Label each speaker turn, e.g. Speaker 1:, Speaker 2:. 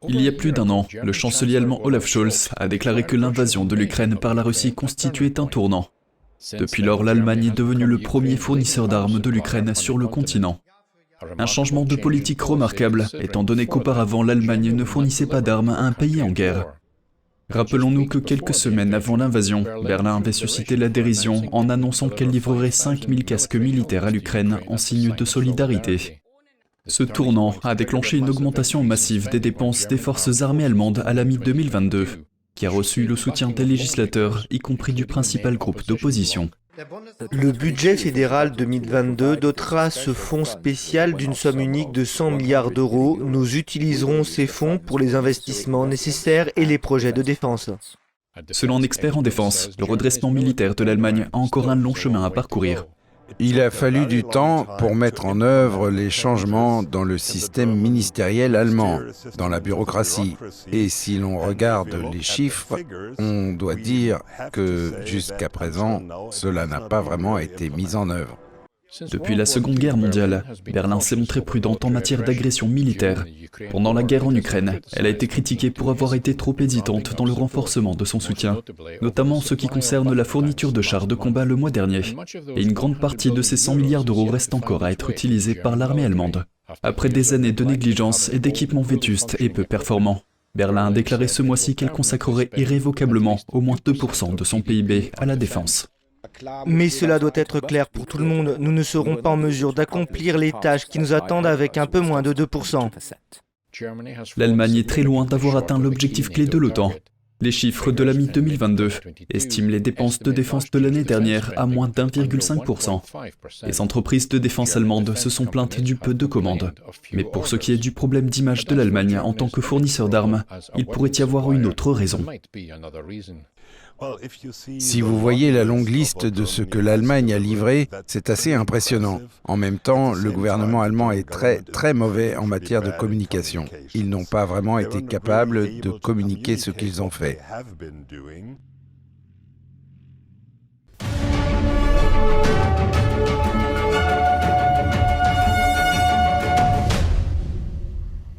Speaker 1: Il y a plus d'un an, le chancelier allemand Olaf Scholz a déclaré que l'invasion de l'Ukraine par la Russie constituait un tournant. Depuis lors, l'Allemagne est devenue le premier fournisseur d'armes de l'Ukraine sur le continent. Un changement de politique remarquable, étant donné qu'auparavant l'Allemagne ne fournissait pas d'armes à un pays en guerre. Rappelons-nous que quelques semaines avant l'invasion, Berlin avait suscité la dérision en annonçant qu'elle livrerait 5000 casques militaires à l'Ukraine en signe de solidarité. Ce tournant a déclenché une augmentation massive des dépenses des forces armées allemandes à la mi-2022, qui a reçu le soutien des législateurs, y compris du principal groupe d'opposition.
Speaker 2: Le budget fédéral 2022 dotera ce fonds spécial d'une somme unique de 100 milliards d'euros. Nous utiliserons ces fonds pour les investissements nécessaires et les projets de défense.
Speaker 1: Selon un expert en défense, le redressement militaire de l'Allemagne a encore un long chemin à parcourir.
Speaker 3: Il a fallu du temps pour mettre en œuvre les changements dans le système ministériel allemand, dans la bureaucratie. Et si l'on regarde les chiffres, on doit dire que jusqu'à présent, cela n'a pas vraiment été mis en œuvre.
Speaker 1: Depuis la Seconde Guerre mondiale, Berlin s'est montrée prudente en matière d'agression militaire. Pendant la guerre en Ukraine, elle a été critiquée pour avoir été trop hésitante dans le renforcement de son soutien, notamment en ce qui concerne la fourniture de chars de combat le mois dernier. Et une grande partie de ces 100 milliards d'euros reste encore à être utilisée par l'armée allemande. Après des années de négligence et d'équipements vétustes et peu performants, Berlin a déclaré ce mois-ci qu'elle consacrerait irrévocablement au moins 2% de son PIB à la défense.
Speaker 2: Mais cela doit être clair pour tout le monde, nous ne serons pas en mesure d'accomplir les tâches qui nous attendent avec un peu moins de 2%.
Speaker 1: L'Allemagne est très loin d'avoir atteint l'objectif clé de l'OTAN. Les chiffres de la mi-2022 estiment les dépenses de défense de l'année dernière à moins d'1,5%. Les entreprises de défense allemandes se sont plaintes du peu de commandes. Mais pour ce qui est du problème d'image de l'Allemagne en tant que fournisseur d'armes, il pourrait y avoir une autre raison.
Speaker 3: Si vous voyez la longue liste de ce que l'Allemagne a livré, c'est assez impressionnant. En même temps, le gouvernement allemand est très mauvais en matière de communication. Ils n'ont pas vraiment été capables de communiquer ce qu'ils ont fait.